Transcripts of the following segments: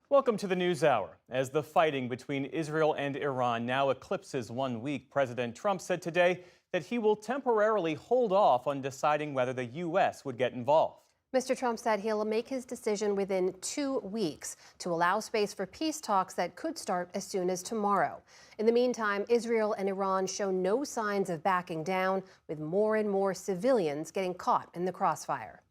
Welcome to the NewsHour. As the fighting between Israel and Iran now eclipses 1 week, President Trump said today that he will temporarily hold off on deciding whether the U.S. would get involved. Mr. Trump said he'll make his decision within 2 weeks to allow space for peace talks that could start as soon as tomorrow. In the meantime, Israel and Iran show no signs of backing down, with more and more civilians getting caught in the crossfire.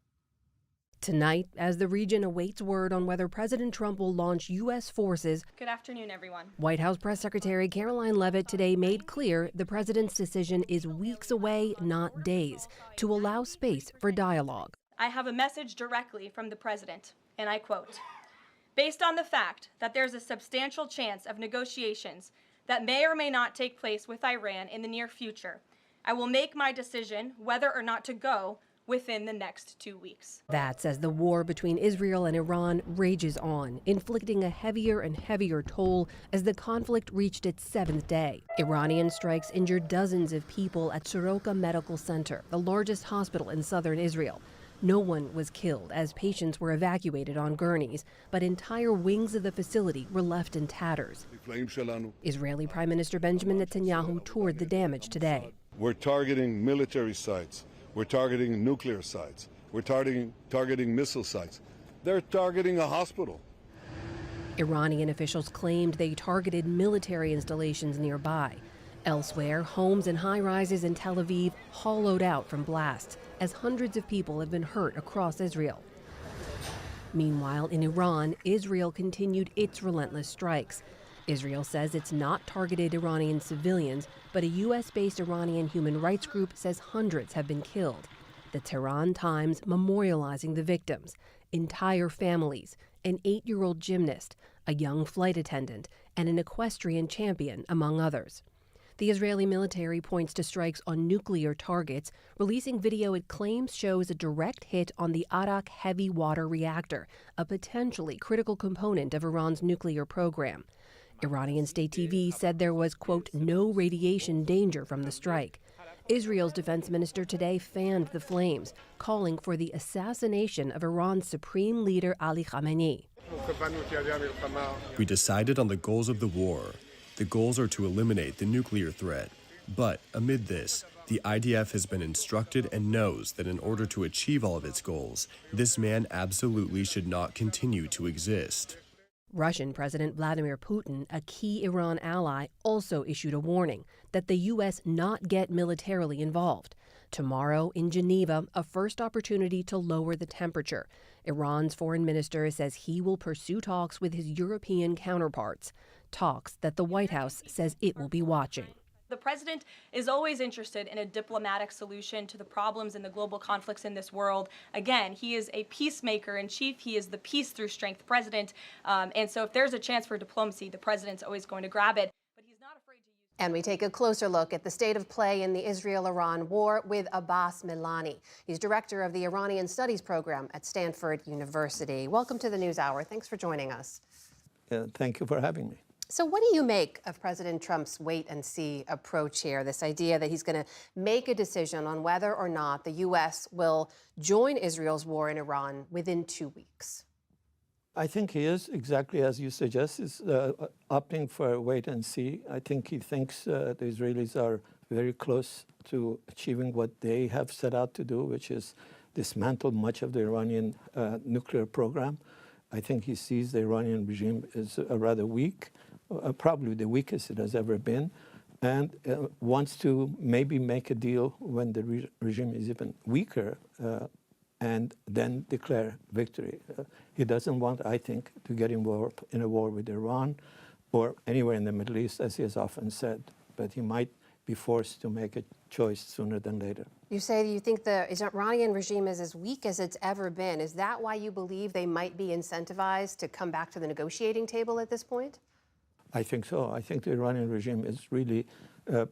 Tonight, as the region awaits word on whether President Trump will launch U.S. forces. Good afternoon, everyone. White House Press Secretary Caroline Leavitt today made clear the president's decision is weeks away, not days, to allow space for dialogue. I have a message directly from the president, and I quote, "Based on the fact that there's a substantial chance of negotiations that may or may not take place with Iran in the near future, I will make my decision whether or not to go within the next 2 weeks." That's as the war between Israel and Iran rages on, inflicting a heavier and heavier toll as the conflict reached its 7th day. Iranian strikes injured dozens of people at Soroka Medical Center, the largest hospital in southern Israel. No one was killed as patients were evacuated on gurneys, but entire wings of the facility were left in tatters. Israeli Prime Minister Benjamin Netanyahu toured the damage today. We're targeting military sites. We're targeting nuclear sites. We're targeting missile sites. They're targeting a hospital. Iranian officials claimed they targeted military installations nearby. Elsewhere, homes and high-rises in Tel Aviv hollowed out from blasts as hundreds of people have been hurt across Israel. Meanwhile, in Iran, Israel continued its relentless strikes. Israel says it's not targeted Iranian civilians, but a U.S.-based Iranian human rights group says hundreds have been killed. The Tehran Times memorializing the victims, entire families, an 8-year-old gymnast, a young flight attendant, and an equestrian champion, among others. The Israeli military points to strikes on nuclear targets, releasing video it claims shows a direct hit on the Arak heavy water reactor, a potentially critical component of Iran's nuclear program. Iranian state TV said there was, quote, no radiation danger from the strike. Israel's defense minister today fanned the flames, calling for the assassination of Iran's supreme leader Ali Khamenei. We decided on the goals of the war. The goals are to eliminate the nuclear threat. But amid this, the IDF has been instructed and knows that in order to achieve all of its goals, this man absolutely should not continue to exist. Russian President Vladimir Putin, a key Iran ally, also issued a warning that the U.S. not get militarily involved. Tomorrow in Geneva, a first opportunity to lower the temperature. Iran's foreign minister says he will pursue talks with his European counterparts, talks that the White House says it will be watching. The president is always interested in a diplomatic solution to the problems and the global conflicts in this world. Again, he is a peacemaker in chief. He is the peace through strength president. And so if there's a chance for diplomacy, the president's always going to grab it. But he's not afraid to use it. And we take a closer look at the state of play in the Israel-Iran war with Abbas Milani. He's director of the Iranian Studies program at Stanford University. Welcome to the NewsHour. Thanks for joining us. Thank you for having me. So what do you make of President Trump's wait-and-see approach here, this idea that he's going to make a decision on whether or not the U.S. will join Israel's war in Iran within 2 weeks? I think he is, exactly as you suggest, is opting for a wait-and-see. I think he thinks the Israelis are very close to achieving what they have set out to do, which is dismantle much of the Iranian nuclear program. I think he sees the Iranian regime as rather weak. Probably the weakest it has ever been, and wants to maybe make a deal when the regime is even weaker and then declare victory. He doesn't want, I think, to get involved in a war with Iran or anywhere in the Middle East, as he has often said, but he might be forced to make a choice sooner than later. You say you think the Iranian regime is as weak as it's ever been. Is that why you believe they might be incentivized to come back to the negotiating table at this point? I think so. I think the Iranian regime is really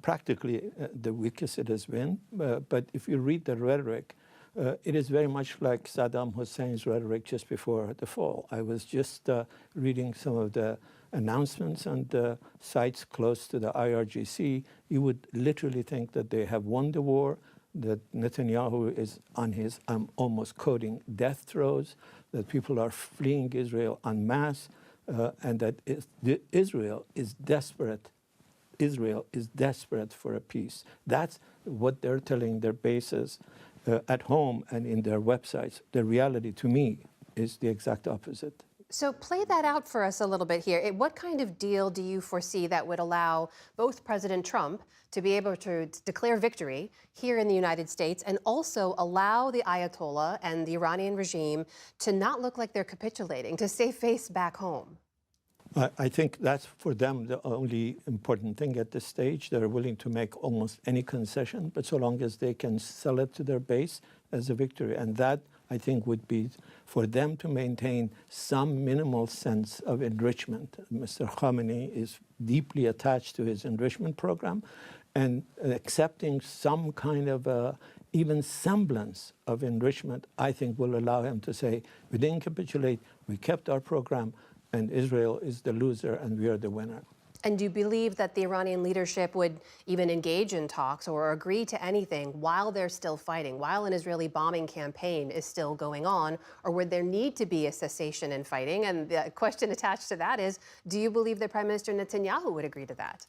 practically the weakest it has been. But if you read the rhetoric, it is very much like Saddam Hussein's rhetoric just before the fall. I was just reading some of the announcements on the sites close to the IRGC. You would literally think that they have won the war, that Netanyahu is on his, I'm almost quoting, death throes, that people are fleeing Israel en masse, and that Israel is desperate. Israel is desperate for a peace. That's what they're telling their bases at home and in their websites. The reality, to me, is the exact opposite. So play that out for us a little bit here. What kind of deal do you foresee that would allow both President Trump to be able to declare victory here in the United States and also allow the Ayatollah and the Iranian regime to not look like they're capitulating, to save face back home? I think that's for them the only important thing at this stage. They're willing to make almost any concession, but so long as they can sell it to their base as a victory. And that, I think, would be for them to maintain some minimal sense of enrichment. Mr. Khamenei is deeply attached to his enrichment program, and accepting some kind of even semblance of enrichment, I think, will allow him to say, we didn't capitulate, we kept our program, and Israel is the loser and we are the winner. And do you believe that the Iranian leadership would even engage in talks or agree to anything while they're still fighting, while an Israeli bombing campaign is still going on? Or would there need to be a cessation in fighting? And the question attached to that is, do you believe that Prime Minister Netanyahu would agree to that?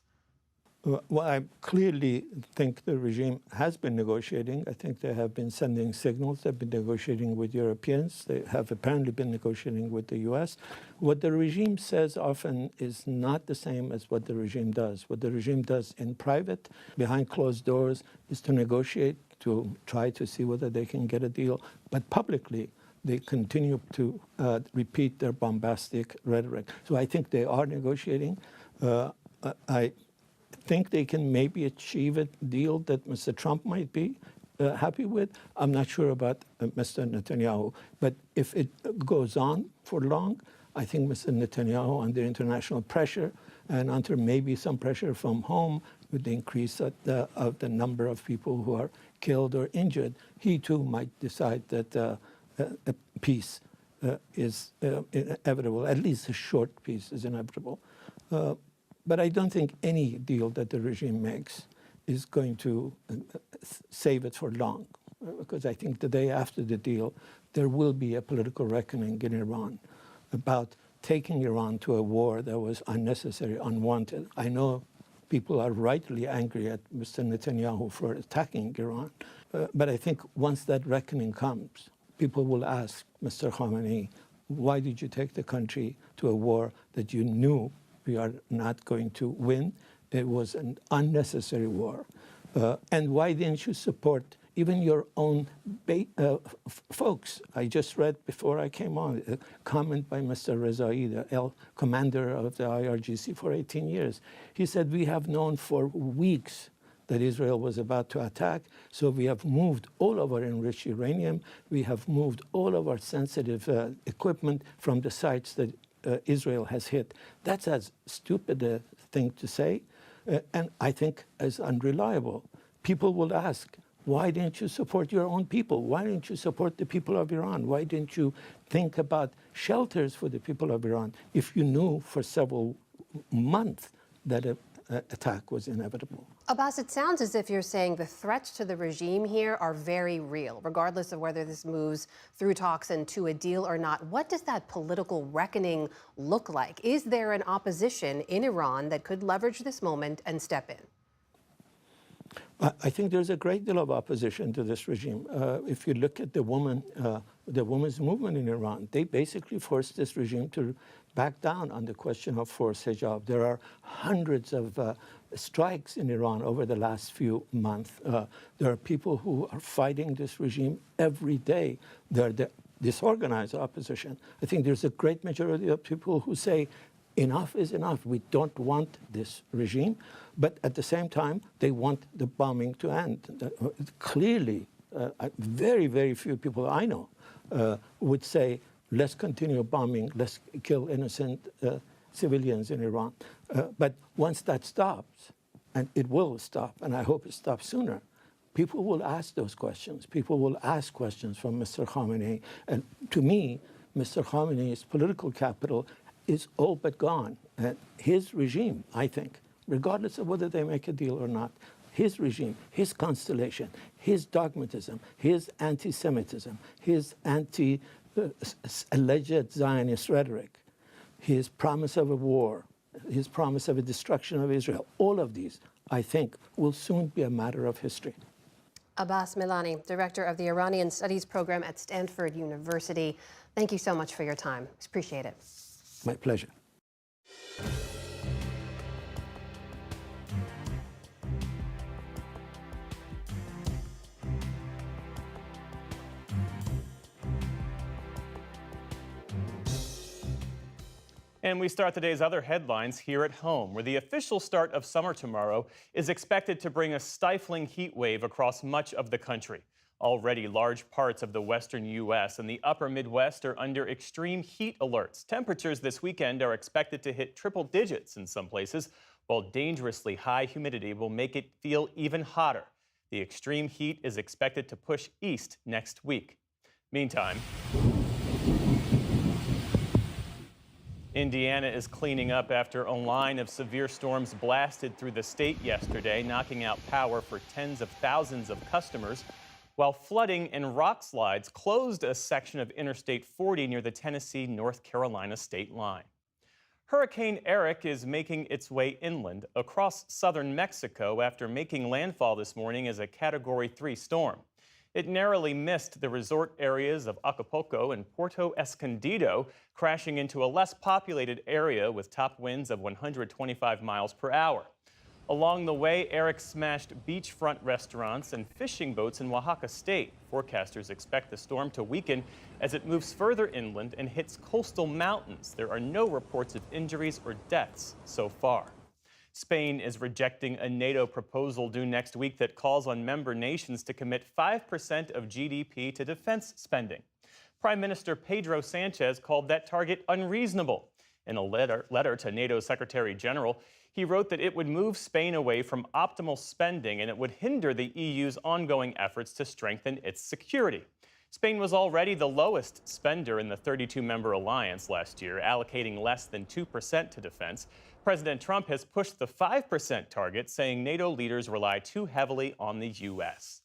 Well, I clearly think the regime has been negotiating. I think they have been sending signals. They've been negotiating with Europeans. They have apparently been negotiating with the U.S. What the regime says often is not the same as what the regime does. What the regime does in private, behind closed doors, is to negotiate, to try to see whether they can get a deal. But publicly, they continue to repeat their bombastic rhetoric. So I think they are negotiating. I think they can maybe achieve a deal that Mr. Trump might be happy with. I'm not sure about Mr. Netanyahu, but if it goes on for long, I think Mr. Netanyahu, under international pressure and under maybe some pressure from home with the increase of the number of people who are killed or injured, he too might decide that a peace is inevitable, at least a short peace is inevitable. But I don't think any deal that the regime makes is going to save it for long, because I think the day after the deal, there will be a political reckoning in Iran about taking Iran to a war that was unnecessary, unwanted. I know people are rightly angry at Mr. Netanyahu for attacking Iran, but I think once that reckoning comes, people will ask Mr. Khamenei, why did you take the country to a war that you knew we are not going to win? It was an unnecessary war. And why didn't you support even your own folks? I just read before I came on a comment by Mr. Rezai, the commander of the IRGC for 18 years. He said, we have known for weeks that Israel was about to attack, so we have moved all of our enriched uranium, we have moved all of our sensitive equipment from the sites that Israel has hit. That's as stupid a thing to say, and I think as unreliable. People will ask, why didn't you support your own people? Why didn't you support the people of Iran? Why didn't you think about shelters for the people of Iran if you knew for several months that an attack was inevitable? Abbas, it sounds as if you're saying the threats to the regime here are very real, regardless of whether this moves through talks and to a deal or not. What does that political reckoning look like? Is there an opposition in Iran that could leverage this moment and step in? I think there's a great deal of opposition to this regime. If you look at the women's movement in Iran, they basically forced this regime to back down on the question of forced hijab. There are hundreds of strikes in Iran over the last few months. There are people who are fighting this regime every day. They're the disorganized opposition. I think there's a great majority of people who say, enough is enough. We don't want this regime. But at the same time, they want the bombing to end. Clearly, very, very few people I know would say, let's continue bombing, let's kill innocent civilians in Iran. But once that stops, and it will stop, and I hope it stops sooner, people will ask those questions. People will ask questions from Mr. Khamenei. And to me, Mr. Khamenei's political capital is all but gone. His regime, I think, regardless of whether they make a deal or not, his regime, his constellation, his dogmatism, his anti-Semitism, his alleged Zionist rhetoric, his promise of a war, his promise of a destruction of Israel, all of these, I think, will soon be a matter of history. Abbas Milani, director of the Iranian Studies program at Stanford University. Thank you so much for your time. Appreciate it. My pleasure. And we start today's other headlines here at home, where the official start of summer tomorrow is expected to bring a stifling heat wave across much of the country. Already, large parts of the western U.S. and the upper Midwest are under extreme heat alerts. Temperatures this weekend are expected to hit triple digits in some places, while dangerously high humidity will make it feel even hotter. The extreme heat is expected to push east next week. Meantime, Indiana is cleaning up after a line of severe storms blasted through the state yesterday, knocking out power for tens of thousands of customers, while flooding and rock slides closed a section of Interstate 40 near the Tennessee-North Carolina state line. Hurricane Eric is making its way inland across southern Mexico after making landfall this morning as a Category 3 storm. It narrowly missed the resort areas of Acapulco and Puerto Escondido, crashing into a less populated area with top winds of 125 miles per hour. Along the way, Eric smashed beachfront restaurants and fishing boats in Oaxaca State. Forecasters expect the storm to weaken as it moves further inland and hits coastal mountains. There are no reports of injuries or deaths so far. Spain is rejecting a NATO proposal due next week that calls on member nations to commit 5% of GDP to defense spending. Prime Minister Pedro Sanchez called that target unreasonable. In a letter to NATO Secretary General, he wrote that it would move Spain away from optimal spending and it would hinder the EU's ongoing efforts to strengthen its security. Spain was already the lowest spender in the 32-member alliance last year, allocating less than 2% to defense. President Trump has pushed the 5% target, saying NATO leaders rely too heavily on the U.S.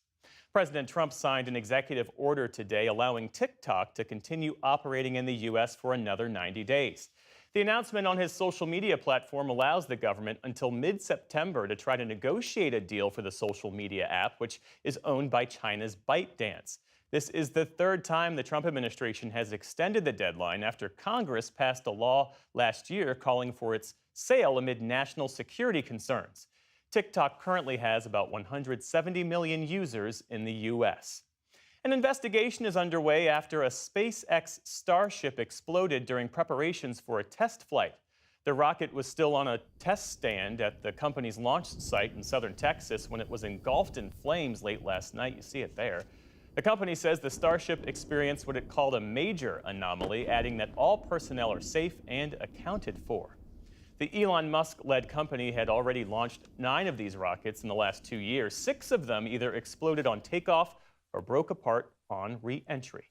President Trump signed an executive order today allowing TikTok to continue operating in the U.S. for another 90 days. The announcement on his social media platform allows the government until mid-September to try to negotiate a deal for the social media app, which is owned by China's ByteDance. This is the third time the Trump administration has extended the deadline after Congress passed a law last year calling for its sale amid national security concerns. TikTok currently has about 170 million users in the U.S. An investigation is underway after a SpaceX Starship exploded during preparations for a test flight. The rocket was still on a test stand at the company's launch site in southern Texas when it was engulfed in flames late last night. You see it there. The company says the Starship experienced what it called a major anomaly, adding that all personnel are safe and accounted for. The Elon Musk-led company had already launched 9 of these rockets in the last 2 years. 6 of them either exploded on takeoff or broke apart on re-entry.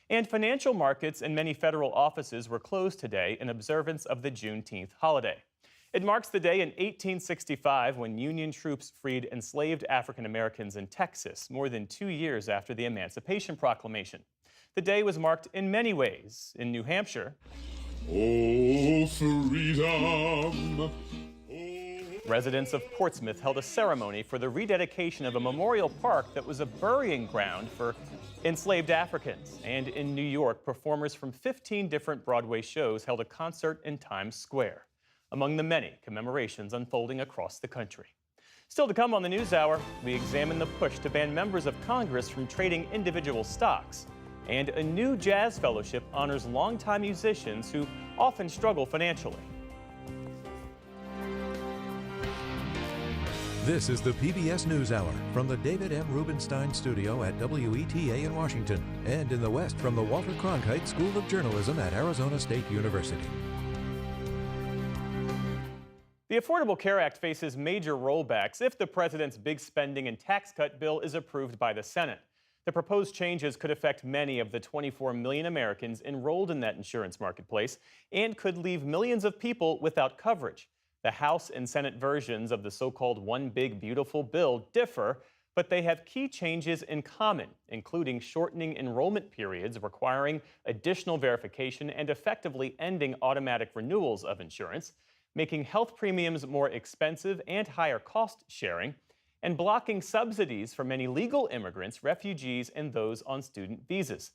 And financial markets and many federal offices were closed today in observance of the Juneteenth holiday. It marks the day in 1865 when Union troops freed enslaved African Americans in Texas, more than 2 years after the Emancipation Proclamation. The day was marked in many ways. In New Hampshire, oh, freedom! Residents of Portsmouth held a ceremony for the rededication of a memorial park that was a burying ground for enslaved Africans. And in New York, performers from 15 different Broadway shows held a concert in Times Square, among the many commemorations unfolding across the country. Still to come on the NewsHour, we examine the push to ban members of Congress from trading individual stocks. And a new jazz fellowship honors longtime musicians who often struggle financially. This is the PBS NewsHour from the David M. Rubenstein Studio at WETA in Washington, and in the West from the Walter Cronkite School of Journalism at Arizona State University. The Affordable Care Act faces major rollbacks if the president's big spending and tax cut bill is approved by the Senate. The proposed changes could affect many of the 24 million Americans enrolled in that insurance marketplace and could leave millions of people without coverage. The House and Senate versions of the so-called One Big Beautiful Bill differ, but they have key changes in common, including shortening enrollment periods, requiring additional verification, and effectively ending automatic renewals of insurance, making health premiums more expensive and higher cost sharing, and blocking subsidies for many legal immigrants, refugees, and those on student visas.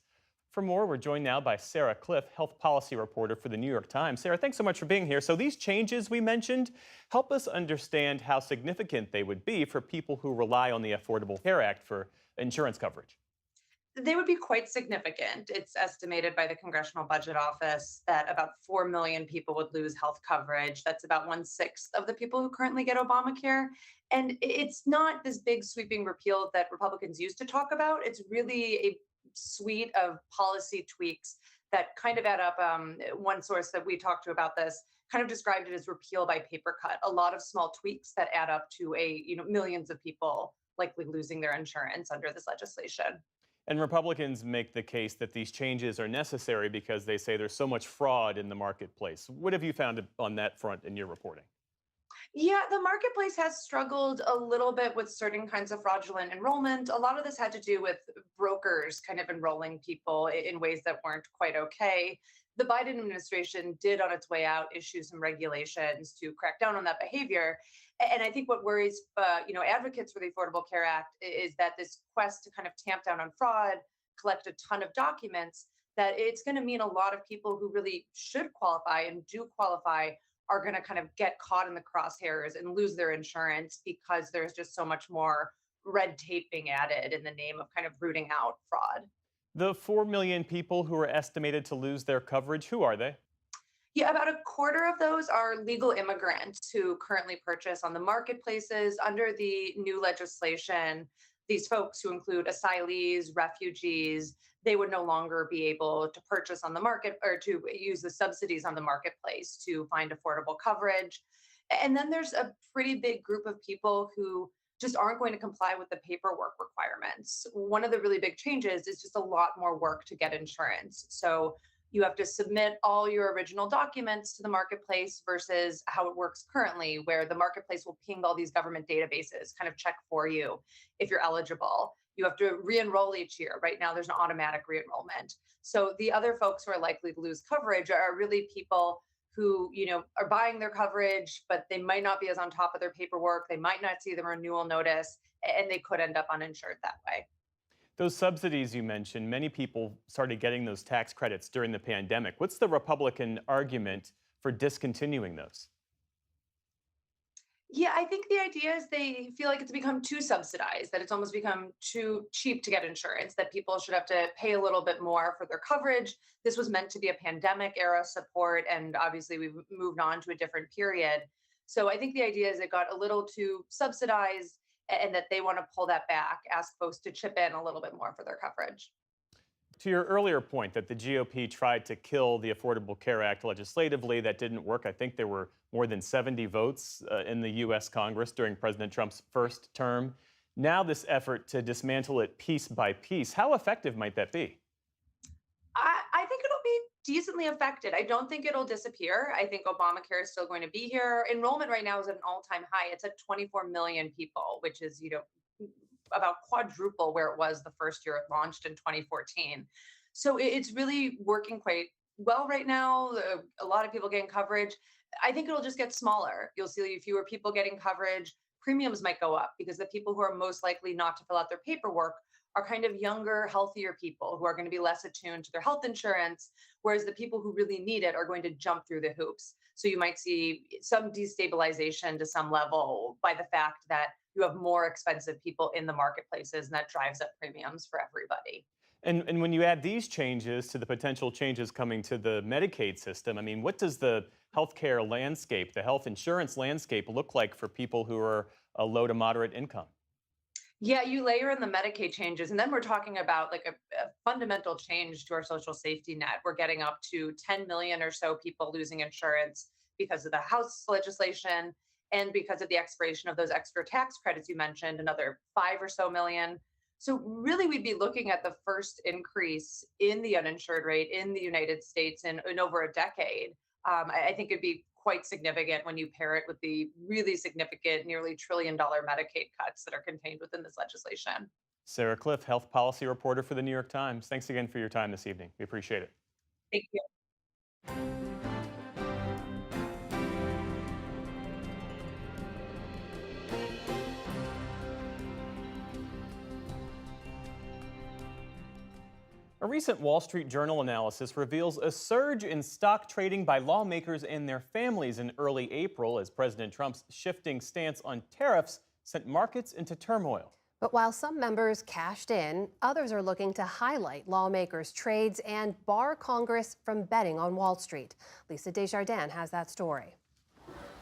For more, we're joined now by Sarah Cliff, health policy reporter for the New York Times. Sarah, thanks so much for being here. So these changes we mentioned, help us understand how significant they would be for people who rely on the Affordable Care Act for insurance coverage. They would be quite significant. It's estimated by the Congressional Budget Office that about 4 million people would lose health coverage. That's about 1/6 of the people who currently get Obamacare. And it's not this big sweeping repeal that Republicans used to talk about. It's really a suite of policy tweaks that kind of add up. One source that we talked to about this kind of described it as repeal by paper cut. A lot of small tweaks that add up to millions of people likely losing their insurance under this legislation. And Republicans make the case that these changes are necessary because they say there's so much fraud in the marketplace. What have you found on that front in your reporting? Yeah, the marketplace has struggled a little bit with certain kinds of fraudulent enrollment. A lot of this had to do with brokers kind of enrolling people in ways that weren't quite okay. The Biden administration did, on its way out, issue some regulations to crack down on that behavior. And I think what worries, advocates for the Affordable Care Act is that this quest to kind of tamp down on fraud, collect a ton of documents, that it's going to mean a lot of people who really should qualify and do qualify are going to kind of get caught in the crosshairs and lose their insurance because there's just so much more red tape being added in the name of kind of rooting out fraud. The 4 million people who are estimated to lose their coverage, who are they? Yeah, about a quarter of those are legal immigrants who currently purchase on the marketplaces under the new legislation. These folks, who include asylees, refugees, they would no longer be able to purchase on the market or to use the subsidies on the marketplace to find affordable coverage. And then there's a pretty big group of people who just aren't going to comply with the paperwork requirements. One of the really big changes is just a lot more work to get insurance. So you have to submit all your original documents to the marketplace versus how it works currently, where the marketplace will ping all these government databases, kind of check for you if you're eligible. You have to re-enroll each year. Right now, there's an automatic re-enrollment. So the other folks who are likely to lose coverage are really people who, are buying their coverage, but they might not be as on top of their paperwork. They might not see the renewal notice, and they could end up uninsured that way. Those subsidies you mentioned, many people started getting those tax credits during the pandemic. What's the Republican argument for discontinuing those? Yeah, I think the idea is they feel like it's become too subsidized, that it's almost become too cheap to get insurance, that people should have to pay a little bit more for their coverage. This was meant to be a pandemic era support, and obviously we've moved on to a different period. So I think the idea is it got a little too subsidized and that they want to pull that back, ask folks to chip in a little bit more for their coverage. To your earlier point that the GOP tried to kill the Affordable Care Act legislatively, that didn't work. I think there were more than 70 votes in the U.S. Congress during President Trump's first term. Now this effort to dismantle it piece by piece, how effective might that be? I think it'll be decently affected. I don't think it'll disappear. I think Obamacare is still going to be here. Enrollment right now is at an all-time high. It's at 24 million people, which is, about quadruple where it was the first year it launched in 2014. So it's really working quite well right now. A lot of people getting coverage. I think it'll just get smaller. You'll see fewer people getting coverage. Premiums might go up because the people who are most likely not to fill out their paperwork are kind of younger, healthier people who are going to be less attuned to their health insurance, whereas the people who really need it are going to jump through the hoops. So you might see some destabilization to some level by the fact that you have more expensive people in the marketplaces, and that drives up premiums for everybody. And when you add these changes to the potential changes coming to the Medicaid system, I mean, what does the healthcare landscape, the health insurance landscape look like for people who are a low to moderate income? Yeah, you layer in the Medicaid changes, and then we're talking about like a fundamental change to our social safety net. We're getting up to 10 million or so people losing insurance because of the House legislation and because of the expiration of those extra tax credits you mentioned, another 5 or so million. So really, we'd be looking at the first increase in the uninsured rate in the United States in over a decade. I think it'd be quite significant when you pair it with the really significant, nearly $1 trillion Medicaid cuts that are contained within this legislation. Sarah Cliff, health policy reporter for the New York Times. Thanks again for your time this evening. We appreciate it. Thank you. A recent Wall Street Journal analysis reveals a surge in stock trading by lawmakers and their families in early April as President Trump's shifting stance on tariffs sent markets into turmoil. But while some members cashed in, others are looking to highlight lawmakers' trades and bar Congress from betting on Wall Street. Lisa Desjardins has that story.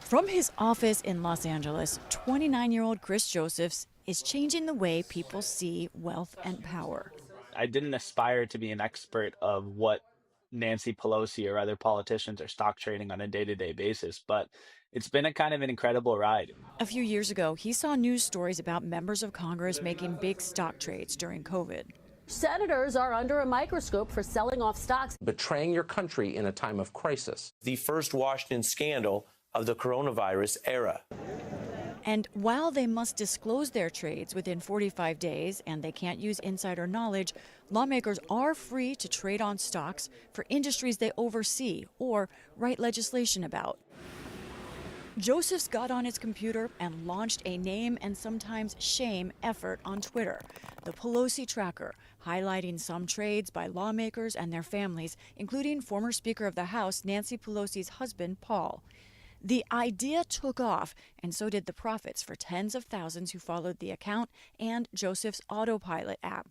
From his office in Los Angeles, 29-year-old Chris Josephs is changing the way people see wealth and power. I didn't aspire to be an expert of what Nancy Pelosi or other politicians are stock trading on a day-to-day basis, but it's been a kind of an incredible ride. A few years ago, he saw news stories about members of Congress making big stock trades during COVID. Senators are under a microscope for selling off stocks. Betraying your country in a time of crisis. The first Washington scandal of the coronavirus era. And while they must disclose their trades within 45 days and they can't use insider knowledge, lawmakers are free to trade on stocks for industries they oversee or write legislation about. Josephs got on his computer and launched a name and sometimes shame effort on Twitter, the Pelosi Tracker, highlighting some trades by lawmakers and their families, including former Speaker of the House Nancy Pelosi's husband, Paul. The idea took off, and so did the profits for tens of thousands who followed the account and Joseph's autopilot app.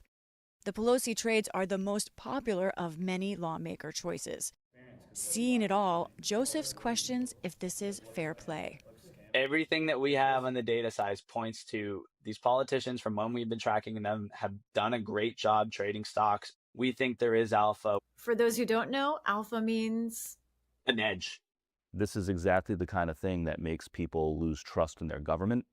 The Pelosi trades are the most popular of many lawmaker choices. Seeing it all, Josephs questions if this is fair play. Everything that we have on the data side points to these politicians from when we've been tracking them have done a great job trading stocks. We think there is alpha. For those who don't know, alpha means an edge. This is exactly the kind of thing that makes people lose trust in their government,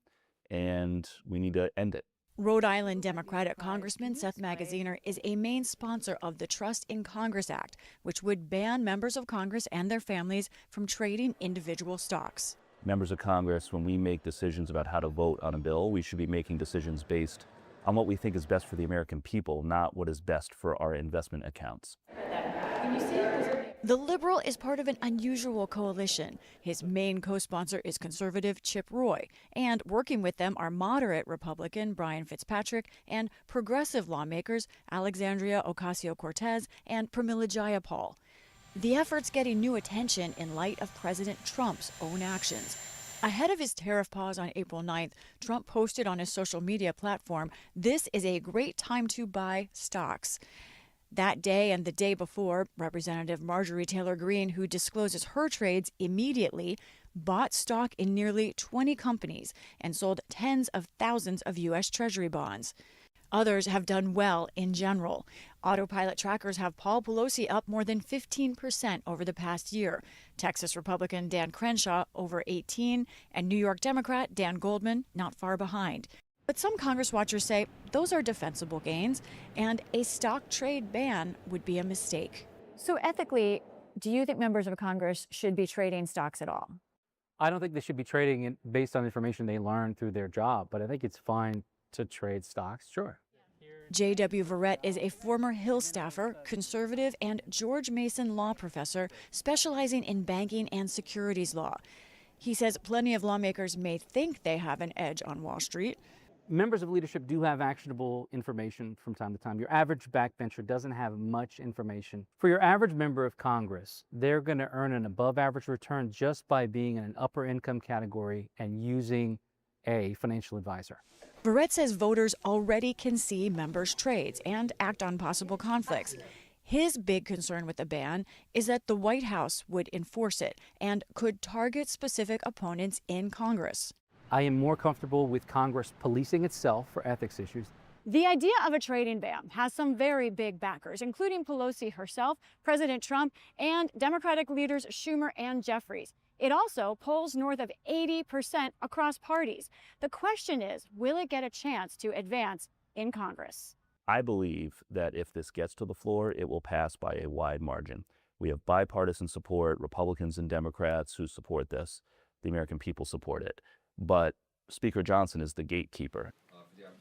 and we need to end it. Rhode Island Democratic Congressman Seth Magaziner is a main sponsor of the Trust in Congress Act, which would ban members of Congress and their families from trading individual stocks. Members of Congress, when we make decisions about how to vote on a bill, we should be making decisions based on what we think is best for the American people, not what is best for our investment accounts. The Liberal is part of an unusual coalition. His main co-sponsor is conservative Chip Roy, and working with them are moderate Republican Brian Fitzpatrick and progressive lawmakers Alexandria Ocasio-Cortez and Pramila Jayapal. The effort's getting new attention in light of President Trump's own actions. Ahead of his tariff pause on April 9th, Trump posted on his social media platform, "This is a great time to buy stocks." That day and the day before, Representative Marjorie Taylor Greene, who discloses her trades immediately, bought stock in nearly 20 companies and sold tens of thousands of U.S. Treasury bonds. Others have done well in general. Autopilot trackers have Paul Pelosi up more than 15% over the past year, Texas Republican Dan Crenshaw over 18%, and New York Democrat Dan Goldman not far behind. But some Congress watchers say those are defensible gains, and a stock trade ban would be a mistake. So ethically, do you think members of Congress should be trading stocks at all? I don't think they should be trading it based on information they learn through their job, but I think it's fine to trade stocks, sure. J.W. Verrett is a former Hill staffer, conservative, and George Mason law professor specializing in banking and securities law. He says plenty of lawmakers may think they have an edge on Wall Street. Members of leadership do have actionable information from time to time. Your average backbencher doesn't have much information. For your average member of Congress, they're going to earn an above-average return just by being in an upper income category and using a financial advisor. Verrett says voters already can see members' trades and act on possible conflicts. His big concern with the ban is that the White House would enforce it and could target specific opponents in Congress. I am more comfortable with Congress policing itself for ethics issues. The idea of a trading ban has some very big backers, including Pelosi herself, President Trump, and Democratic leaders Schumer and Jeffries. It also polls north of 80% across parties. The question is, will it get a chance to advance in Congress? I believe that if this gets to the floor, it will pass by a wide margin, We have bipartisan support, Republicans and Democrats who support this. The American people support it. But Speaker Johnson is the gatekeeper.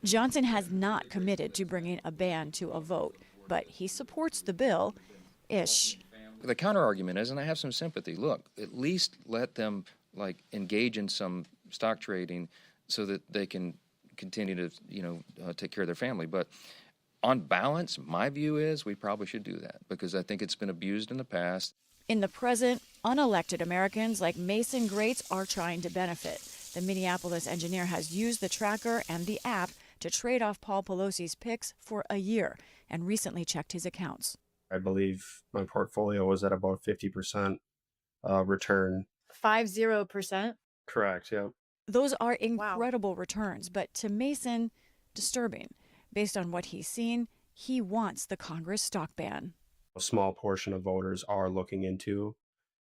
Johnson has not committed to bringing a ban to a vote, but he supports the bill-ish. The counter-argument is, and I have some sympathy, look, at least let them engage in some stock trading so that they can continue to take care of their family. But on balance, my view is we probably should do that because I think it's been abused in the past. In the present, unelected Americans like Mason Greats are trying to benefit. The Minneapolis engineer has used the tracker and the app to trade off Paul Pelosi's picks for a year and recently checked his accounts. I believe my portfolio was at about 50% return. 50%? Correct, yeah. Those are incredible returns, but to Mason, disturbing. Based on what he's seen, he wants the Congress stock ban. A small portion of voters are looking into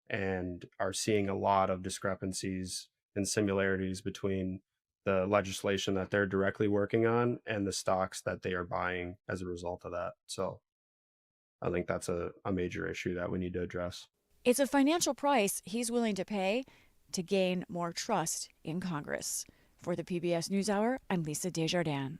and are seeing a lot of discrepancies and similarities between the legislation that they're directly working on and the stocks that they are buying as a result of that. So I think that's a major issue that we need to address. It's a financial price he's willing to pay to gain more trust in Congress. For the PBS NewsHour, I'm Lisa Desjardins.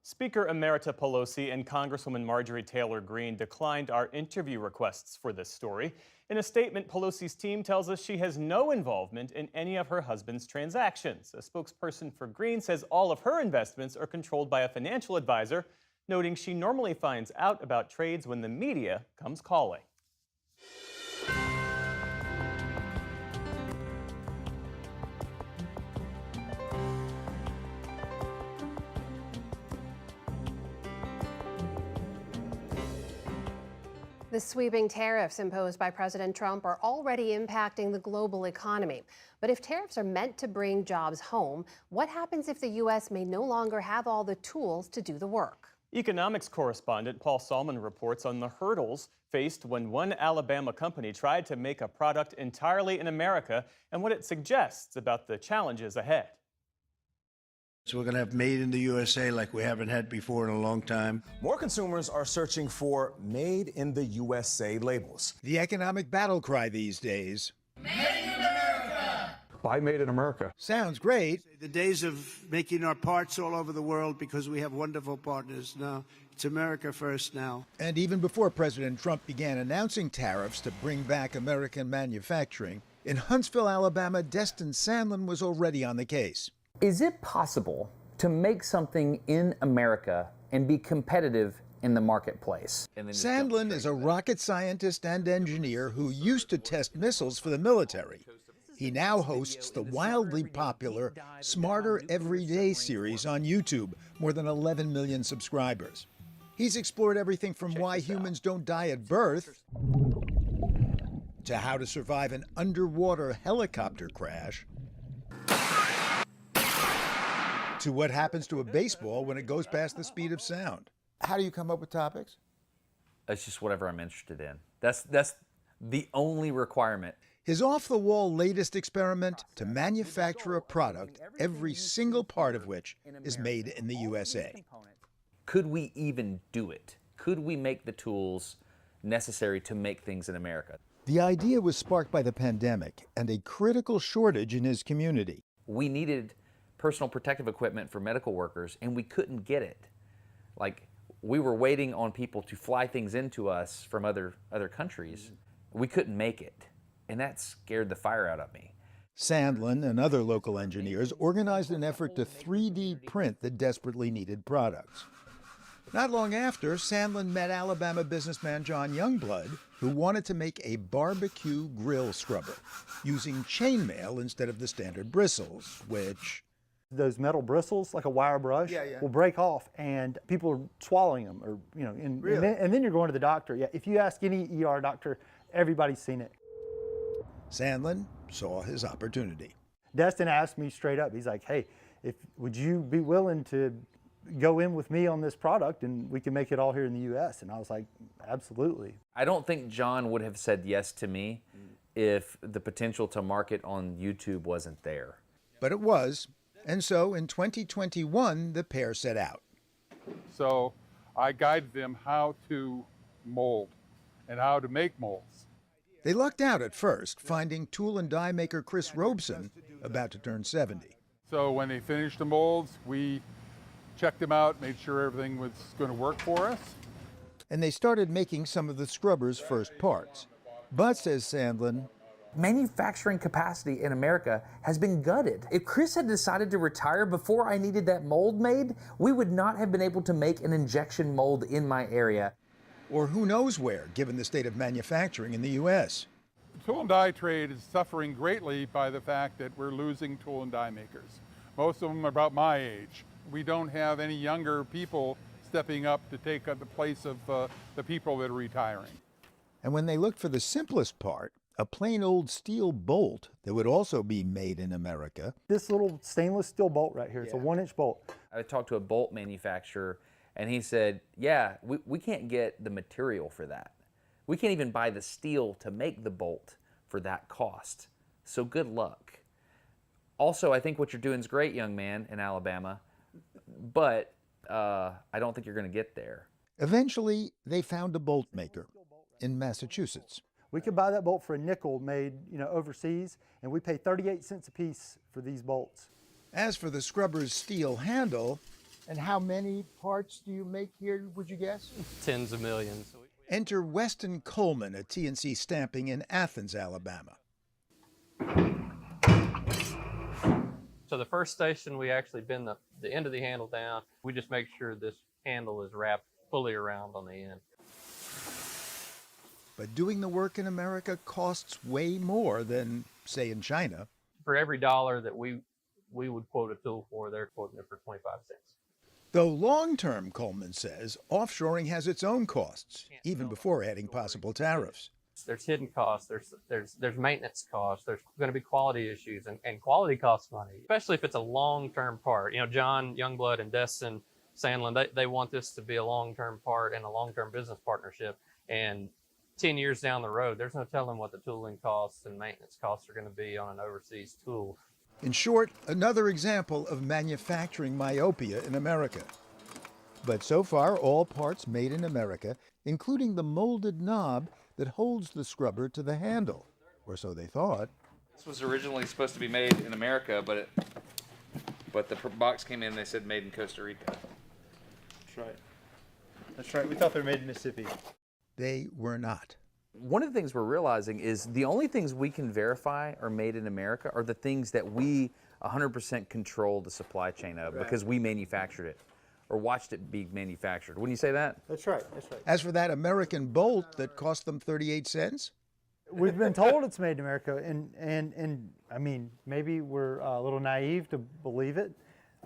Speaker Emerita Pelosi and Congresswoman Marjorie Taylor Greene declined our interview requests for this story. In a statement, Pelosi's team tells us she has no involvement in any of her husband's transactions. A spokesperson for Greene says all of her investments are controlled by a financial advisor, noting she normally finds out about trades when the media comes calling. The sweeping tariffs imposed by President Trump are already impacting the global economy. But if tariffs are meant to bring jobs home, what happens if the U.S. may no longer have all the tools to do the work? Economics correspondent Paul Salmon reports on the hurdles faced when one Alabama company tried to make a product entirely in America and what it suggests about the challenges ahead. So we're going to have made in the USA like we haven't had before in a long time. More consumers are searching for made in the USA labels. The economic battle cry these days. Made in America! Buy made in America. Sounds great. The days of making our parts all over the world because we have wonderful partners. No, it's America first now. And even before President Trump began announcing tariffs to bring back American manufacturing, in Huntsville, Alabama, Destin Sandlin was already on the case. Is it possible to make something in America and be competitive in the marketplace? Sandlin is a rocket scientist and engineer who used to test missiles for the military. He now hosts the wildly popular Smarter Everyday series on YouTube, more than 11 million subscribers. He's explored everything from why humans don't die at birth to how to survive an underwater helicopter crash, to what happens to a baseball when it goes past the speed of sound. How do you come up with topics? It's just whatever I'm interested in. That's the only requirement. His off-the-wall latest experiment to manufacture a product, every single part of which is made in the USA. Could we even do it? Could we make the tools necessary to make things in America? The idea was sparked by the pandemic and a critical shortage in his community. We needed personal protective equipment for medical workers, and we couldn't get it. Like, we were waiting on people to fly things into us from other countries. We couldn't make it, and that scared the fire out of me. Sandlin and other local engineers organized an effort to 3D print the desperately needed products. Not long after, Sandlin met Alabama businessman John Youngblood, who wanted to make a barbecue grill scrubber using chainmail instead of the standard bristles, which... Those metal bristles, like a wire brush, will break off, and people are swallowing them, or and then you're going to the doctor. Yeah, if you ask any ER doctor, everybody's seen it. Sandlin saw his opportunity. Destin asked me straight up. He's like, "Hey, would you be willing to go in with me on this product, and we can make it all here in the U.S.?" And I was like, "Absolutely." I don't think John would have said yes to me if the potential to market on YouTube wasn't there. But it was. And so in 2021, the pair set out. So I guided them how to mold and how to make molds. They lucked out at first, finding tool and die maker Chris Robeson, about to turn 70. So when they finished the molds, we checked them out, made sure everything was going to work for us. And they started making some of the scrubber's first parts. But, says Sandlin, manufacturing capacity in America has been gutted. If Chris had decided to retire before I needed that mold made, we would not have been able to make an injection mold in my area. Or who knows where, given the state of manufacturing in the U.S. The tool and die trade is suffering greatly by the fact that we're losing tool and die makers. Most of them are about my age. We don't have any younger people stepping up to take the place of the people that are retiring. And when they looked for the simplest part, a plain old steel bolt that would also be made in America. This little stainless steel bolt right here, it's a 1-inch bolt. I talked to a bolt manufacturer, and he said, yeah, we can't get the material for that. We can't even buy the steel to make the bolt for that cost. So good luck. Also, I think what you're doing is great, young man, in Alabama, but I don't think you're going to get there. Eventually, they found a bolt maker in Massachusetts. We could buy that bolt for a nickel made, overseas, and we pay 38 cents a piece for these bolts. As for the scrubber's steel handle, and how many parts do you make here, would you guess? Tens of millions. Enter Weston Coleman at TNC Stamping in Athens, Alabama. So the first station, we actually bend the end of the handle down. We just make sure this handle is wrapped fully around on the end. But doing the work in America costs way more than, say, in China. For every dollar that we would quote a tool for, they're quoting it for 25 cents. Though long-term, Coleman says, offshoring has its own costs, even before adding possible tariffs. There's hidden costs, there's maintenance costs, there's going to be quality issues, and quality costs money, especially if it's a long-term part. John Youngblood and Destin Sandlin, they want this to be a long-term part and a long-term business partnership. And 10 years down the road, there's no telling what the tooling costs and maintenance costs are going to be on an overseas tool. In short, another example of manufacturing myopia in America. But so far, all parts made in America, including the molded knob that holds the scrubber to the handle, or so they thought. This was originally supposed to be made in America, but the box came in, they said made in Costa Rica. That's right. That's right. We thought they were made in Mississippi. They were not. One of the things we're realizing is the only things we can verify are made in America are the things that we 100% control the supply chain of because we manufactured it or watched it be manufactured. Wouldn't you say that? That's right. That's right. As for that American bolt that cost them 38 cents? We've been told it's made in America, and I mean, maybe we're a little naive to believe it.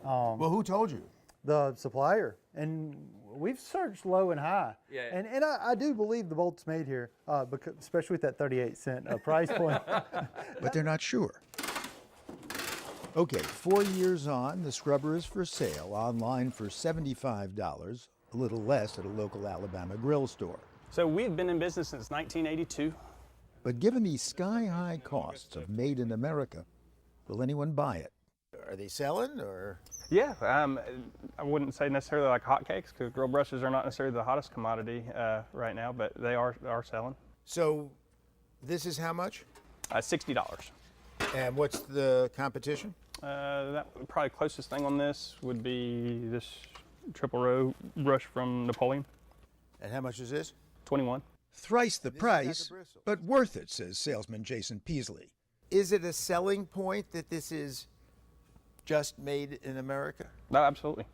Well, who told you? The supplier. And we've searched low and high. Yeah. And I do believe the bolt's made here, because, especially with that 38-cent price point. But they're not sure. Okay, 4 years on, the scrubber is for sale online for $75, a little less at a local Alabama grill store. So we've been in business since 1982. But given the sky-high costs of made in America, will anyone buy it? Are they selling, or? Yeah, I wouldn't say necessarily like hotcakes because grill brushes are not necessarily the hottest commodity right now, but they are selling. So this is how much? $60. And what's the competition? That probably closest thing on this would be this triple row brush from Napoleon. And how much is this? $21. Thrice the price, but worth it, says salesman Jason Peasley. Is it a selling point that this is just made in America? No, absolutely.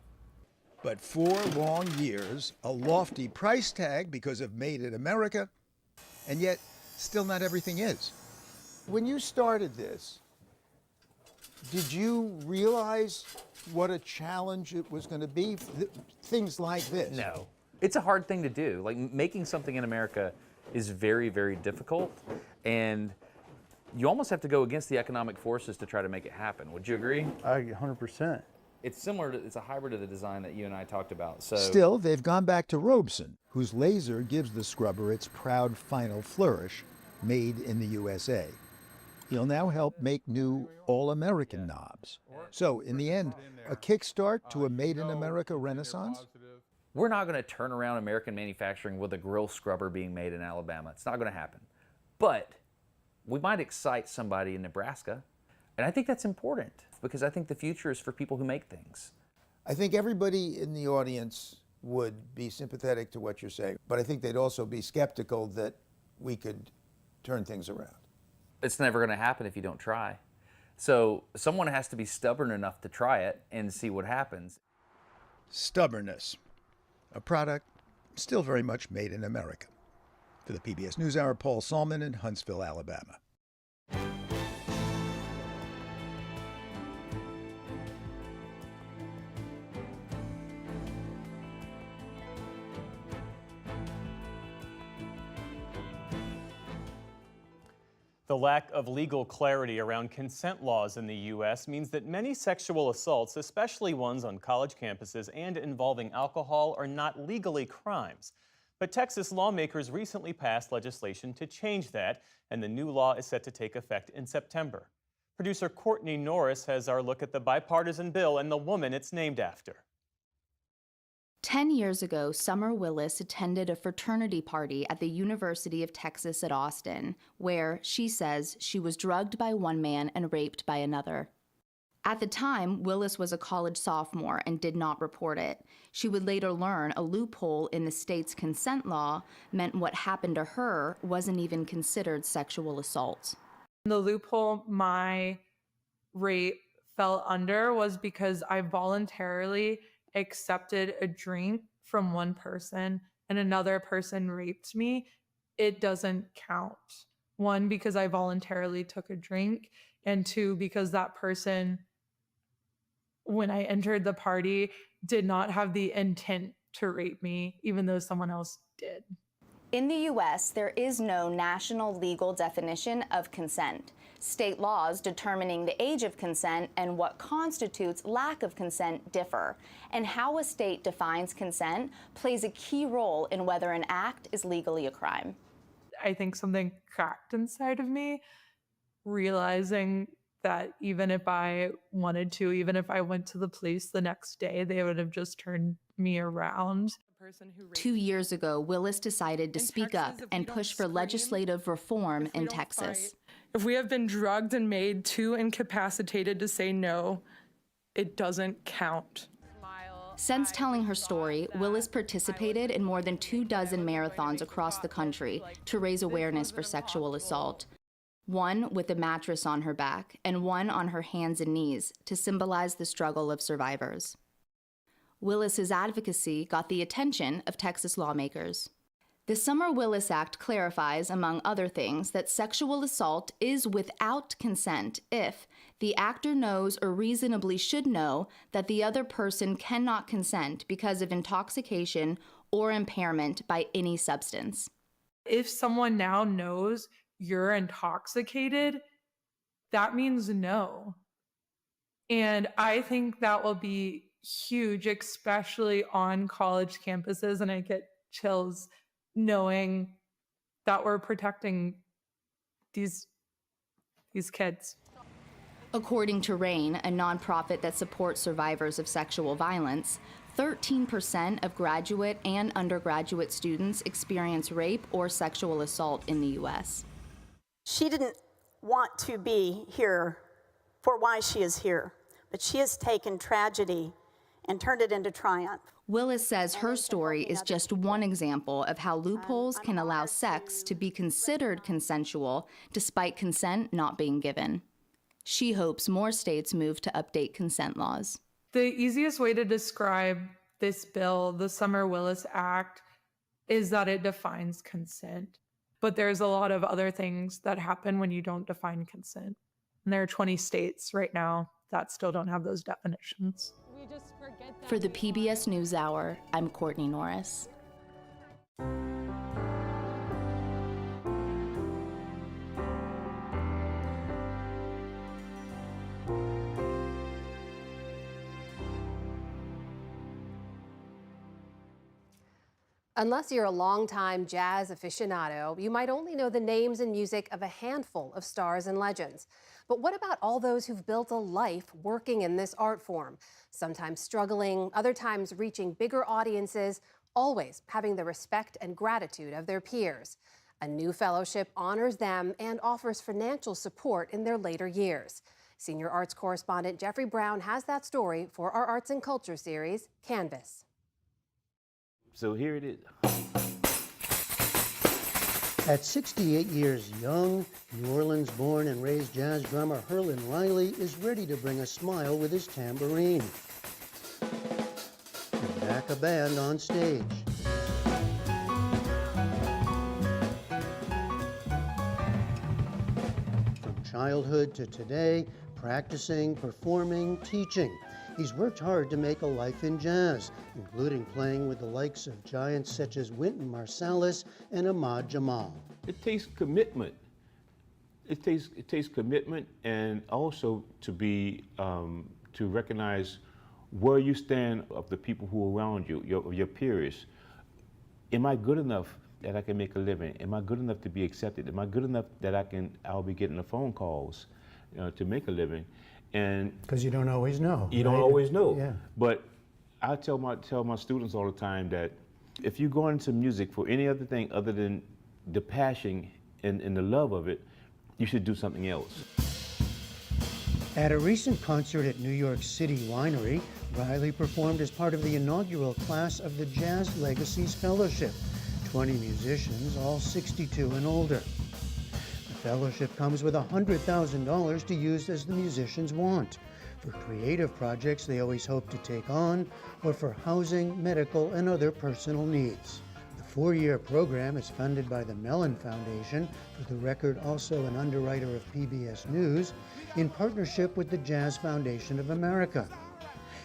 But 4 long years, a lofty price tag because of made in America, and yet still not everything is. When you started this, did you realize what a challenge it was going to be? Things like this? No. It's a hard thing to do. Like, making something in America is very, very difficult, and you almost have to go against the economic forces to try to make it happen. Would you agree? 100%. It's similar to, it's a hybrid of the design that you and I talked about. So Still, they've gone back to Robeson, whose laser gives the scrubber its proud final flourish, made in the USA. He'll now help make new all-American knobs. So, in the end, a kickstart to a made-in-America renaissance? we're not going to turn around American manufacturing with a grill scrubber being made in Alabama. It's not going to happen. But we might excite somebody in Nebraska. And I think that's important because I think the future is for people who make things. I think everybody in the audience would be sympathetic to what you're saying, but I think they'd also be skeptical that we could turn things around. It's never going to happen if you don't try. So someone has to be stubborn enough to try it and see what happens. Stubbornness, a product still very much made in America. For the PBS NewsHour, Paul Salmon in Huntsville, Alabama. The lack of legal clarity around consent laws in the U.S. means that many sexual assaults, especially ones on college campuses and involving alcohol, are not legally crimes. But Texas lawmakers recently passed legislation to change that, and the new law is set to take effect in September. Producer Courtney Norris has our look at the bipartisan bill and the woman it's named after. 10 years ago, Summer Willis attended a fraternity party at the University of Texas at Austin, where, she says, she was drugged by one man and raped by another. At the time, Willis was a college sophomore and did not report it. She would later learn a loophole in the state's consent law meant what happened to her wasn't even considered sexual assault. The loophole my rape fell under was because I voluntarily accepted a drink from one person and another person raped me. It doesn't count. One, because I voluntarily took a drink, and two, because that person, when I entered the party, did not have the intent to rape me, even though someone else did. In the U.S., there is no national legal definition of consent. State laws determining the age of consent and what constitutes lack of consent differ, and how a state defines consent plays a key role in whether an act is legally a crime. I think something cracked inside of me, realizing that even if I wanted to, even if I went to the police the next day, they would have just turned me around. 2 years ago, Willis decided to speak up and push for legislative reform in Texas. If we have been drugged and made too incapacitated to say no, it doesn't count. Since telling her story, Willis participated in more than 24 marathons across the country to raise awareness for sexual assault. One with a mattress on her back and one on her hands and knees to symbolize the struggle of survivors. Willis's advocacy got the attention of Texas lawmakers. The Summer Willis Act clarifies, among other things, that sexual assault is without consent if the actor knows or reasonably should know that the other person cannot consent because of intoxication or impairment by any substance. If someone now knows you're intoxicated, that means no. And I think that will be huge, especially on college campuses, and I get chills knowing that we're protecting these kids. According to RAIN, a nonprofit that supports survivors of sexual violence, 13% of graduate and undergraduate students experience rape or sexual assault in the U.S. She didn't want to be here for why she is here, but she has taken tragedy and turned it into triumph. Willis says her story is just one example of how loopholes can allow sex to be considered consensual despite consent not being given. She hopes more states move to update consent laws. The easiest way to describe this bill, the Summer Willis Act, is that it defines consent. But there's a lot of other things that happen when you don't define consent. And there are 20 states right now that still don't have those definitions. For the PBS NewsHour, I'm Courtney Norris. Unless you're a longtime jazz aficionado, you might only know the names and music of a handful of stars and legends. But what about all those who've built a life working in this art form? Sometimes struggling, other times reaching bigger audiences, always having the respect and gratitude of their peers. A new fellowship honors them and offers financial support in their later years. Senior arts correspondent Jeffrey Brown has that story for our Arts and Culture series, Canvas. So here it is. At 68 years young, New Orleans-born and raised jazz drummer Herlin Riley is ready to bring a smile with his tambourine. And back a band on stage. From childhood to today, practicing, performing, teaching. He's worked hard to make a life in jazz, including playing with the likes of giants such as Wynton Marsalis and Ahmad Jamal. It takes commitment. It takes commitment, and also to be to recognize where you stand of the people who are around you, your peers. Am I good enough that I can make a living? Am I good enough to be accepted? Am I good enough that I'll be getting the phone calls to make a living? And because you don't always know. You right? don't always know. Yeah. But I tell my students all the time that if you go into music for any other thing other than the passion and the love of it, you should do something else. At a recent concert at New York City Winery, Riley performed as part of the inaugural class of the Jazz Legacies Fellowship. 20 musicians, all 62 and older. The fellowship comes with $100,000 to use as the musicians want, for creative projects they always hope to take on, or for housing, medical, and other personal needs. The 4-year program is funded by the Mellon Foundation, for the record also an underwriter of PBS News, in partnership with the Jazz Foundation of America,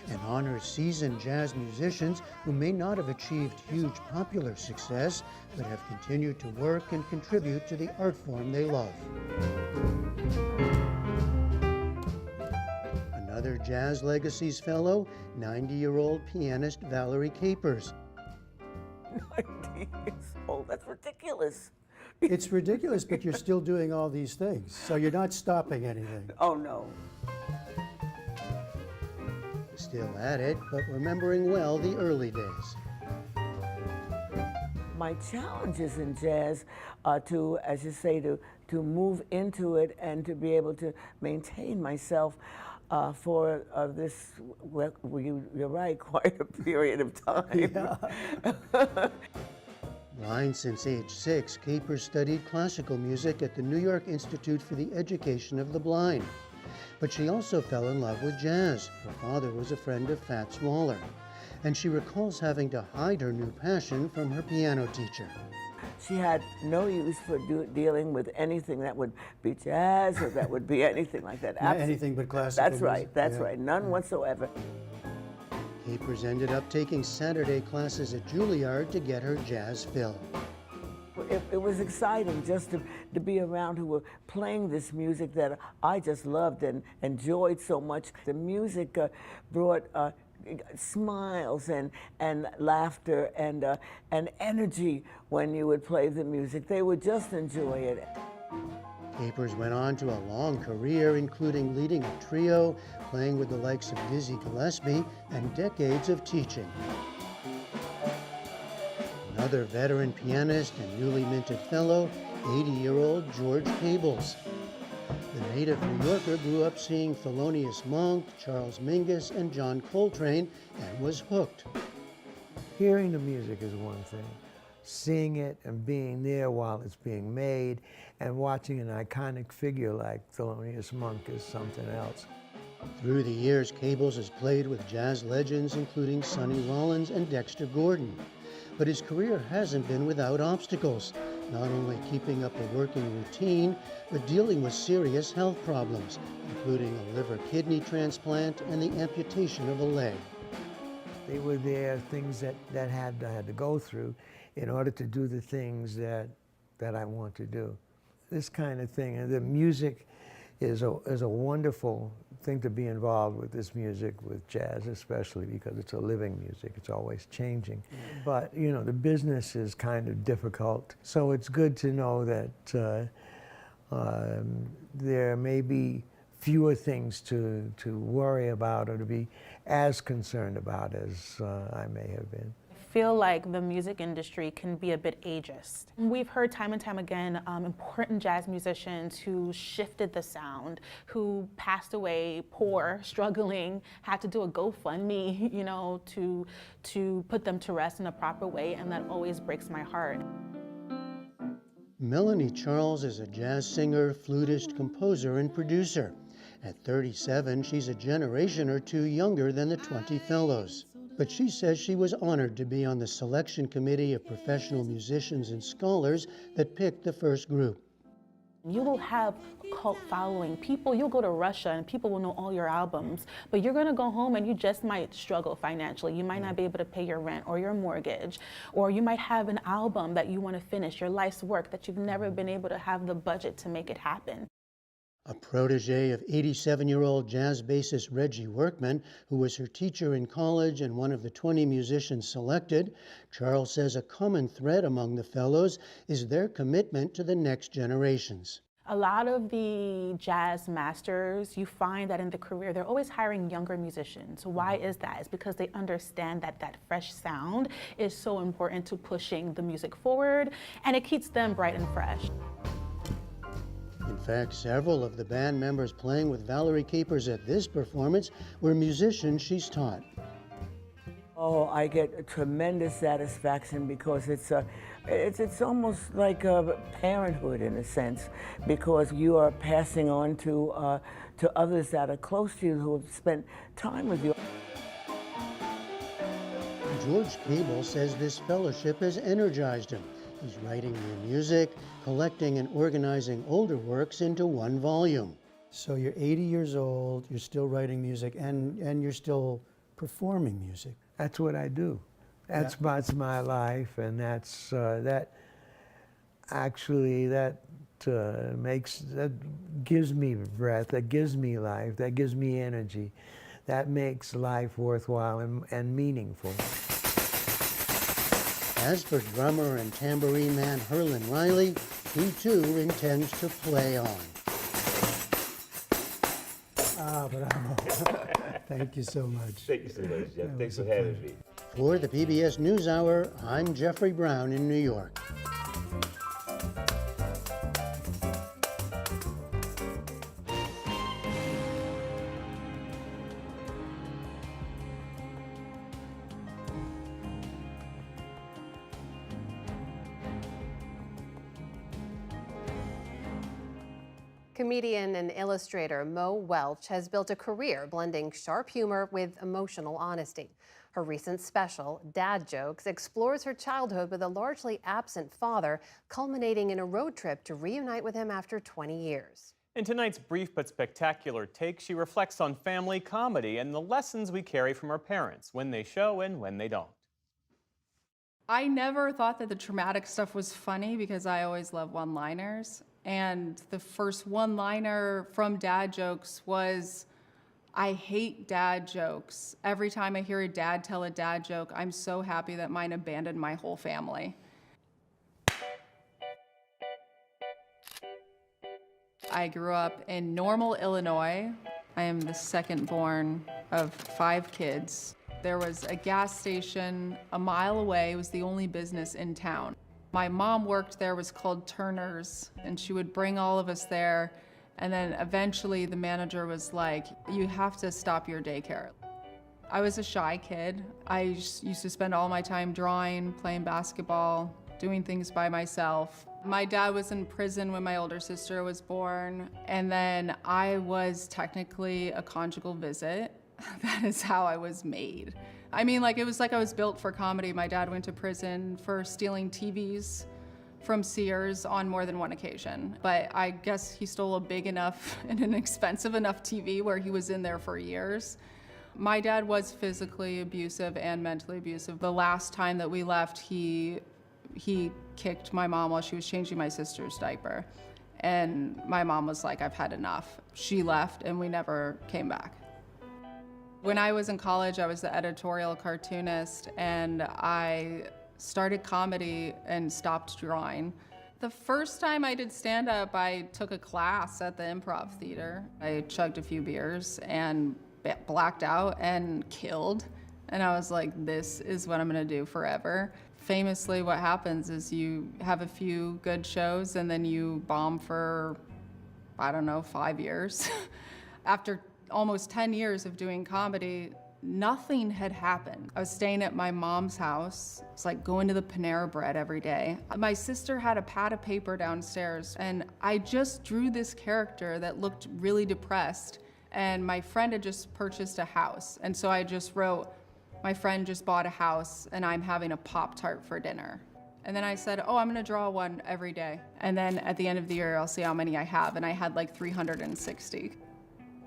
and honors seasoned jazz musicians who may not have achieved huge popular success, but have continued to work and contribute to the art form they love. Another Jazz Legacies Fellow, 90-year-old pianist Valerie Capers. 90 years old, that's ridiculous. It's ridiculous, but you're still doing all these things, so you're not stopping anything. Oh, no. Still at it, but remembering well the early days. My challenges in jazz are to, as you say, to move into it and to be able to maintain myself for this, well, you're right, quite a period of time. Yeah. Blind since age 6, Capers studied classical music at the New York Institute for the Education of the Blind. But she also fell in love with jazz. Her father was a friend of Fats Waller, and she recalls having to hide her new passion from her piano teacher. She had no use for dealing with anything that would be jazz or that would be anything like that. Anything but classical That's right, music. that's Yeah. right, none whatsoever. Capers ended up taking Saturday classes at Juilliard to get her jazz fill. It was exciting just to be around who were playing this music that I just loved and enjoyed so much. The music brought smiles and laughter and energy when you would play the music. They would just enjoy it. Capers went on to a long career, including leading a trio, playing with the likes of Dizzy Gillespie, and decades of teaching. Another veteran pianist and newly minted fellow, 80-year-old George Cables. The native New Yorker grew up seeing Thelonious Monk, Charles Mingus, and John Coltrane, and was hooked. Hearing the music is one thing. Seeing it and being there while it's being made and watching an iconic figure like Thelonious Monk is something else. Through the years, Cables has played with jazz legends including Sonny Rollins and Dexter Gordon. But his career hasn't been without obstacles, not only keeping up a working routine, but dealing with serious health problems, including a liver-kidney transplant and the amputation of a leg. They were there, things that I had to go through in order to do the things that I want to do. This kind of thing, and the music is a wonderful thing to be involved with this music, with jazz especially, because it's a living music. It's always changing. But, you know, the business is kind of difficult. So it's good to know that there may be fewer things to worry about or to be as concerned about as I may have been. feel like the music industry can be a bit ageist. We've heard time and time again important jazz musicians who shifted the sound, who passed away poor, struggling, had to do a GoFundMe, you know, to put them to rest in a proper way, and that always breaks my heart. Melanie Charles is a jazz singer, flutist, composer, and producer. At 37, she's a generation or two younger than the 20 fellows. But she says she was honored to be on the selection committee of professional musicians and scholars that picked the first group. You will have a cult following. You'll go to Russia and people will know all your albums, but you're gonna go home and you just might struggle financially. You might not be able to pay your rent or your mortgage, or you might have an album that you wanna finish, your life's work, that you've never been able to have the budget to make it happen. A protege of 87-year-old jazz bassist Reggie Workman, who was her teacher in college and one of the 20 musicians selected, Charles says a common thread among the fellows is their commitment to the next generations. A lot of the jazz masters, you find that in the career, they're always hiring younger musicians. Why is that? It's because they understand that that fresh sound is so important to pushing the music forward, and it keeps them bright and fresh. In fact, several of the band members playing with Valerie Capers at this performance were musicians she's taught. Oh, I get a tremendous satisfaction because it's almost like a parenthood in a sense, because you are passing on to others that are close to you who have spent time with you. George Cable says this fellowship has energized him. He's writing new music, collecting and organizing older works into one volume. So you're 80 years old, you're still writing music, and you're still performing music. That's what I do. That's my life, and that's that gives me breath, that gives me life, that gives me energy, that makes life worthwhile and meaningful. As for drummer and tambourine man Herlin Riley, he too intends to play on. Bravo. Thank you so much. Thank you so much, Jeff. Thanks for having me. For the PBS NewsHour, I'm Jeffrey Brown in New York. Comedian and illustrator Mo Welch has built a career blending sharp humor with emotional honesty. Her recent special, Dad Jokes, explores her childhood with a largely absent father, culminating in a road trip to reunite with him after 20 years. In tonight's brief but spectacular take, she reflects on family comedy and the lessons we carry from our parents, when they show and when they don't. I never thought that the traumatic stuff was funny because I always love one-liners. And the first one-liner from Dad Jokes was, I hate dad jokes. Every time I hear a dad tell a dad joke, I'm so happy that mine abandoned my whole family. I grew up in Normal, Illinois. I am the second born of 5 kids. There was a gas station a mile away. It was the only business in town. My mom worked there, was called Turner's, and she would bring all of us there. And then eventually the manager was like, you have to stop your daycare. I was a shy kid. I used to spend all my time drawing, playing basketball, doing things by myself. My dad was in prison when my older sister was born, and then I was technically a conjugal visit. That is how I was made. I mean, it was like I was built for comedy. My dad went to prison for stealing TVs from Sears on more than one occasion. But I guess he stole a big enough and an expensive enough TV where he was in there for years. My dad was physically abusive and mentally abusive. The last time that we left, he kicked my mom while she was changing my sister's diaper. And my mom was like, I've had enough. She left and we never came back. When I was in college, I was the editorial cartoonist, and I started comedy and stopped drawing. The first time I did stand-up, I took a class at the Improv Theater. I chugged a few beers and blacked out and killed. And I was like, this is what I'm gonna do forever. Famously, what happens is you have a few good shows and then you bomb for, I don't know, 5 years. After almost 10 years of doing comedy, nothing had happened. I was staying at my mom's house. It's like going to the Panera Bread every day. My sister had a pad of paper downstairs, and I just drew this character that looked really depressed, and my friend had just purchased a house. And so I just wrote, my friend just bought a house, and I'm having a Pop-Tart for dinner. And then I said, oh, I'm gonna draw one every day. And then at the end of the year, I'll see how many I have, and I had like 360.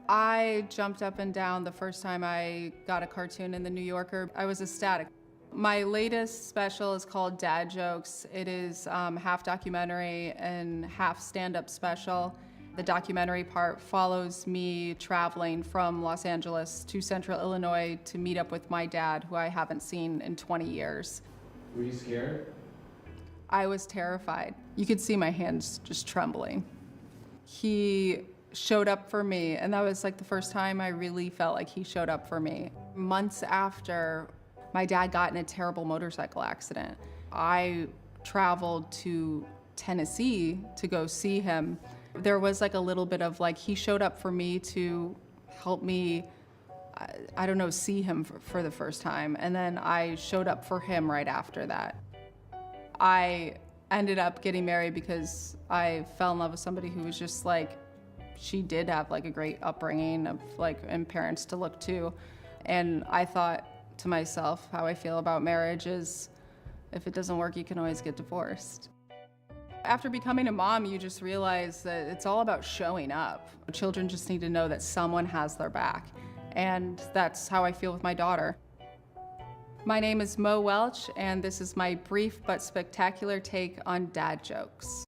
I jumped up and down the first time I got a cartoon in the New Yorker. I was ecstatic. My latest special is called Dad Jokes. It is half documentary and half stand-up special. The documentary part follows me traveling from Los Angeles to Central Illinois to meet up with my dad, who I haven't seen in 20 years. Were you scared? I was terrified. You could see my hands just trembling. He showed up for me, and that was like the first time I really felt like he showed up for me. Months after, my dad got in a terrible motorcycle accident. I traveled to Tennessee to go see him. There was like a little bit of like, he showed up for me to help me, I don't know, see him for the first time. And then I showed up for him right after that. I ended up getting married because I fell in love with somebody who was just like, she did have like a great upbringing of like, and parents to look to. And I thought to myself, how I feel about marriage is, if it doesn't work, you can always get divorced. After becoming a mom, you just realize that it's all about showing up. Children just need to know that someone has their back. And that's how I feel with my daughter. My name is Mo Welch, and this is my brief but spectacular take on dad jokes.